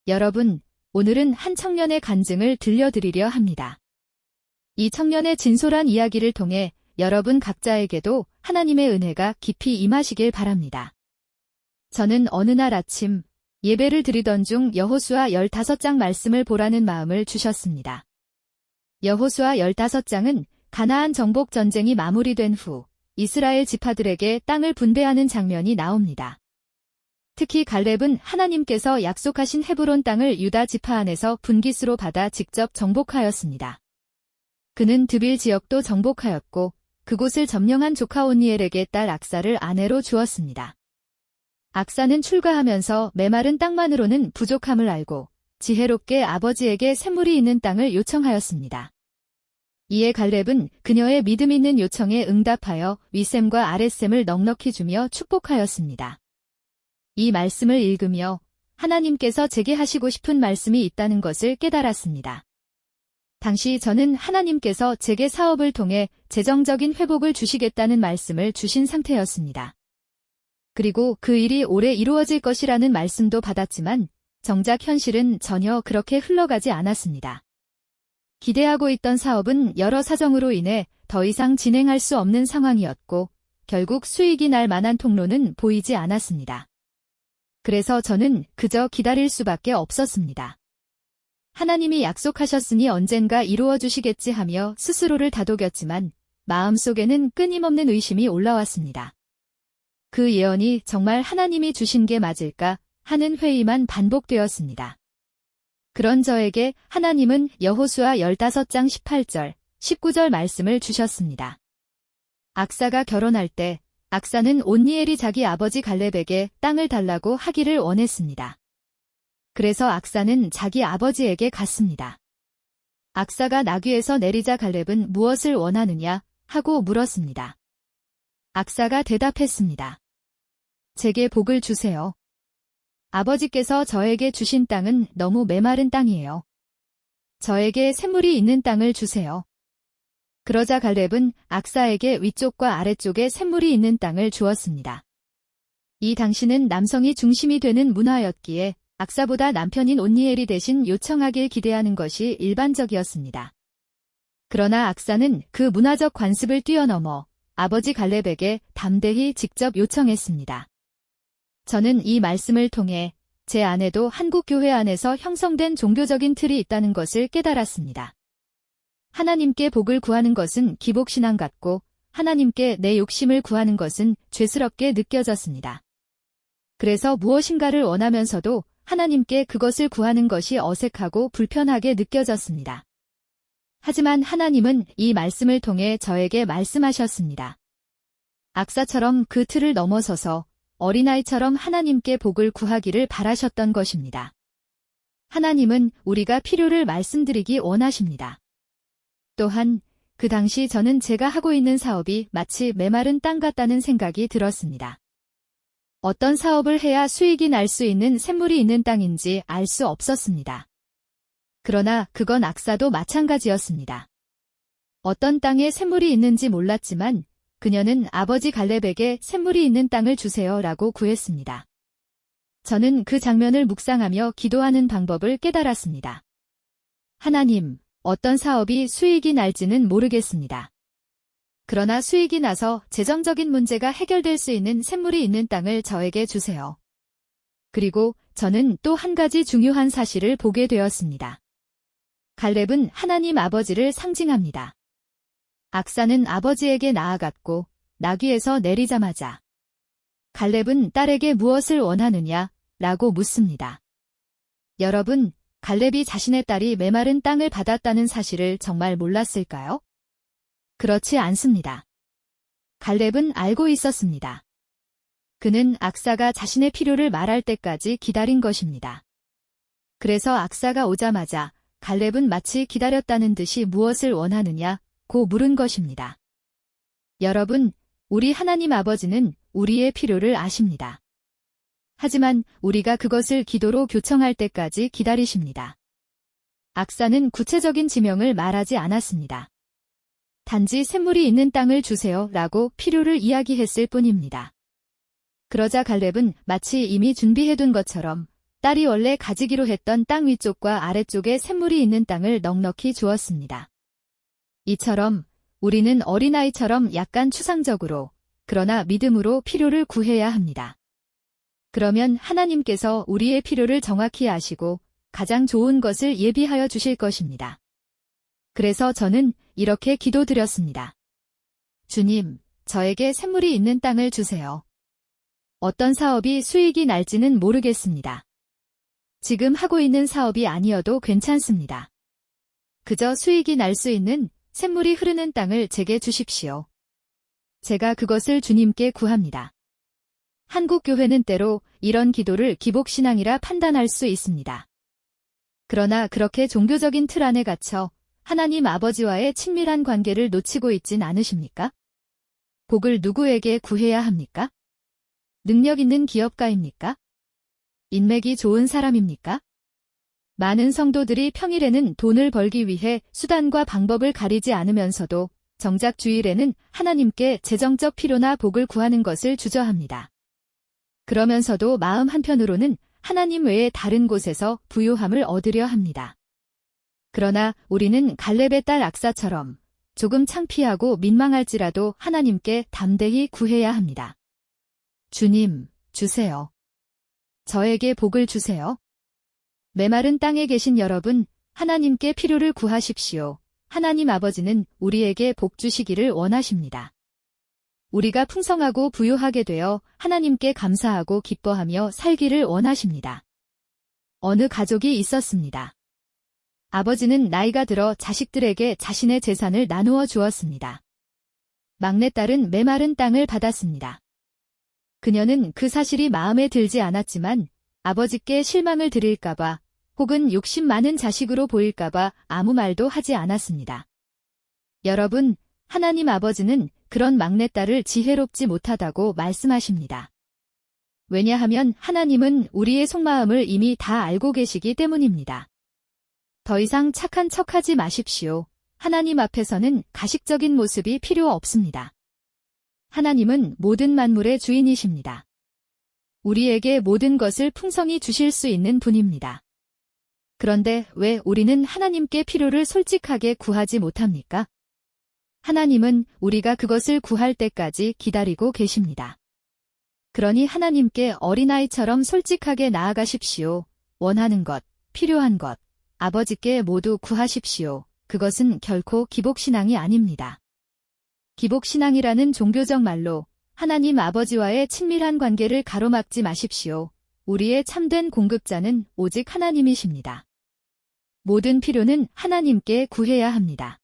여러분, 오늘은 한 청년의 간증을 들려드리려 합니다. 이 청년의 진솔한 이야기를 통해 여러분 각자에게도 하나님의 은혜가 깊이 임하시길 바랍니다. 저는 어느 날 아침 예배를 드리던 중 여호수아 15장 말씀을 보라는 마음을 주셨습니다. 여호수아 15장은 가나안 정복 전쟁이 마무리된 후 이스라엘 지파들에게 땅을 분배하는 장면이 나옵니다. 특히 갈렙은 하나님께서 약속하신 헤브론 땅을 유다 지파 안에서 분깃으로 받아 직접 정복하였습니다. 그는 드빌 지역도 정복하였고 그곳을 점령한 조카 온니엘에게 딸 악사를 아내로 주었습니다. 악사는 출가하면서 메마른 땅만으로는 부족함을 알고 지혜롭게 아버지에게 샘물이 있는 땅을 요청하였습니다. 이에 갈렙은 그녀의 믿음 있는 요청에 응답하여 윗샘과 아랫샘을 넉넉히 주며 축복하였습니다. 이 말씀을 읽으며 하나님께서 제게 하시고 싶은 말씀이 있다는 것을 깨달았습니다. 당시 저는 하나님께서 제게 사업을 통해 재정적인 회복을 주시겠다는 말씀을 주신 상태였습니다. 그리고 그 일이 올해 이루어질 것이라는 말씀도 받았지만 정작 현실은 전혀 그렇게 흘러가지 않았습니다. 기대하고 있던 사업은 여러 사정으로 인해 더 이상 진행할 수 없는 상황이었고 결국 수익이 날 만한 통로는 보이지 않았습니다. 그래서 저는 그저 기다릴 수밖에 없었습니다. 하나님이 약속하셨으니 언젠가 이루어 주시겠지 하며 스스로를 다독였지만 마음속에는 끊임없는 의심이 올라왔습니다. 그 예언이 정말 하나님이 주신 게 맞을까 하는 회의만 반복되었습니다. 그런 저에게 하나님은 여호수아 15장 18절, 19절 말씀을 주셨습니다. 악사가 결혼할 때 악사는 온니엘이 자기 아버지 갈렙에게 땅을 달라고 하기를 원했습니다. 그래서 악사는 자기 아버지에게 갔습니다. 악사가 나귀에서 내리자 갈렙은 무엇을 원하느냐 하고 물었습니다. 악사가 대답했습니다. 제게 복을 주세요. 아버지께서 저에게 주신 땅은 너무 메마른 땅이에요. 저에게 샘물이 있는 땅을 주세요. 그러자 갈렙은 악사에게 위쪽과 아래쪽에 샘물이 있는 땅을 주었습니다. 이 당시는 남성이 중심이 되는 문화였기에 악사보다 남편인 온니엘이 대신 요청하길 기대하는 것이 일반적이었습니다. 그러나 악사는 그 문화적 관습을 뛰어넘어 아버지 갈렙에게 담대히 직접 요청했습니다. 저는 이 말씀을 통해 제 안에도 한국 교회 안에서 형성된 종교적인 틀이 있다는 것을 깨달았습니다. 하나님께 복을 구하는 것은 기복신앙 같고 하나님께 내 욕심을 구하는 것은 죄스럽게 느껴졌습니다. 그래서 무엇인가를 원하면서도 하나님께 그것을 구하는 것이 어색하고 불편하게 느껴졌습니다. 하지만 하나님은 이 말씀을 통해 저에게 말씀하셨습니다. 악사처럼 그 틀을 넘어서서 어린아이처럼 하나님께 복을 구하기를 바라셨던 것입니다. 하나님은 우리가 필요를 말씀드리기 원하십니다. 또한 그 당시 저는 제가 하고 있는 사업이 마치 메마른 땅 같다는 생각이 들었습니다. 어떤 사업을 해야 수익이 날 수 있는 샘물이 있는 땅인지 알 수 없었습니다. 그러나 그건 악사도 마찬가지였습니다. 어떤 땅에 샘물이 있는지 몰랐지만 그녀는 아버지 갈렙에게 샘물이 있는 땅을 주세요 라고 구했습니다. 저는 그 장면을 묵상하며 기도하는 방법을 깨달았습니다. 하나님, 어떤 사업이 수익이 날지는 모르겠습니다. 그러나 수익이 나서 재정적인 문제가 해결될 수 있는 샘물이 있는 땅을 저에게 주세요. 그리고 저는 또 한 가지 중요한 사실을 보게 되었습니다. 갈렙은 하나님 아버지를 상징합니다. 악사는 아버지에게 나아갔고 나귀에서 내리자마자 갈렙은 딸에게 무엇을 원하느냐 라고 묻습니다. 여러분, 갈렙이 자신의 딸이 메마른 땅을 받았다는 사실을 정말 몰랐을까요? 그렇지 않습니다. 갈렙은 알고 있었습니다. 그는 악사가 자신의 필요를 말할 때까지 기다린 것입니다. 그래서 악사가 오자마자 갈렙은 마치 기다렸다는 듯이 무엇을 원하느냐고 물은 것입니다. 여러분, 우리 하나님 아버지는 우리의 필요를 아십니다. 하지만 우리가 그것을 기도로 교청할 때까지 기다리십니다. 악사는 구체적인 지명을 말하지 않았습니다. 단지 샘물이 있는 땅을 주세요 라고 필요를 이야기했을 뿐입니다. 그러자 갈렙은 마치 이미 준비해둔 것처럼 딸이 원래 가지기로 했던 땅 위쪽과 아래쪽에 샘물이 있는 땅을 넉넉히 주었습니다. 이처럼 우리는 어린아이처럼 약간 추상적으로, 그러나 믿음으로 필요를 구해야 합니다. 그러면 하나님께서 우리의 필요를 정확히 아시고 가장 좋은 것을 예비하여 주실 것입니다. 그래서 저는 이렇게 기도드렸습니다. 주님, 저에게 샘물이 있는 땅을 주세요. 어떤 사업이 수익이 날지는 모르겠습니다. 지금 하고 있는 사업이 아니어도 괜찮습니다. 그저 수익이 날 수 있는 샘물이 흐르는 땅을 제게 주십시오. 제가 그것을 주님께 구합니다. 한국 교회는 때로 이런 기도를 기복신앙이라 판단할 수 있습니다. 그러나 그렇게 종교적인 틀 안에 갇혀 하나님 아버지와의 친밀한 관계를 놓치고 있진 않으십니까? 복을 누구에게 구해야 합니까? 능력 있는 기업가입니까? 인맥이 좋은 사람입니까? 많은 성도들이 평일에는 돈을 벌기 위해 수단과 방법을 가리지 않으면서도 정작 주일에는 하나님께 재정적 필요나 복을 구하는 것을 주저합니다. 그러면서도 마음 한편으로는 하나님 외에 다른 곳에서 부요함을 얻으려 합니다. 그러나 우리는 갈렙의 딸 악사처럼 조금 창피하고 민망할지라도 하나님께 담대히 구해야 합니다. 주님, 주세요. 저에게 복을 주세요. 메마른 땅에 계신 여러분, 하나님께 필요를 구하십시오. 하나님 아버지는 우리에게 복 주시기를 원하십니다. 우리가 풍성하고 부유하게 되어 하나님께 감사하고 기뻐하며 살기를 원하십니다. 어느 가족이 있었습니다. 아버지는 나이가 들어 자식들에게 자신의 재산을 나누어 주었습니다. 막내딸은 메마른 땅을 받았습니다. 그녀는 그 사실이 마음에 들지 않았지만 아버지께 실망을 드릴까봐 혹은 욕심 많은 자식으로 보일까봐 아무 말도 하지 않았습니다. 여러분, 하나님 아버지는 그런 막내딸을 지혜롭지 못하다고 말씀하십니다. 왜냐하면 하나님은 우리의 속마음을 이미 다 알고 계시기 때문입니다. 더 이상 착한 척하지 마십시오. 하나님 앞에서는 가식적인 모습이 필요 없습니다. 하나님은 모든 만물의 주인이십니다. 우리에게 모든 것을 풍성히 주실 수 있는 분입니다. 그런데 왜 우리는 하나님께 필요를 솔직하게 구하지 못합니까? 하나님은 우리가 그것을 구할 때까지 기다리고 계십니다. 그러니 하나님께 어린아이처럼 솔직하게 나아가십시오. 원하는 것, 필요한 것, 아버지께 모두 구하십시오. 그것은 결코 기복신앙이 아닙니다. 기복신앙이라는 종교적 말로 하나님 아버지와의 친밀한 관계를 가로막지 마십시오. 우리의 참된 공급자는 오직 하나님이십니다. 모든 필요는 하나님께 구해야 합니다.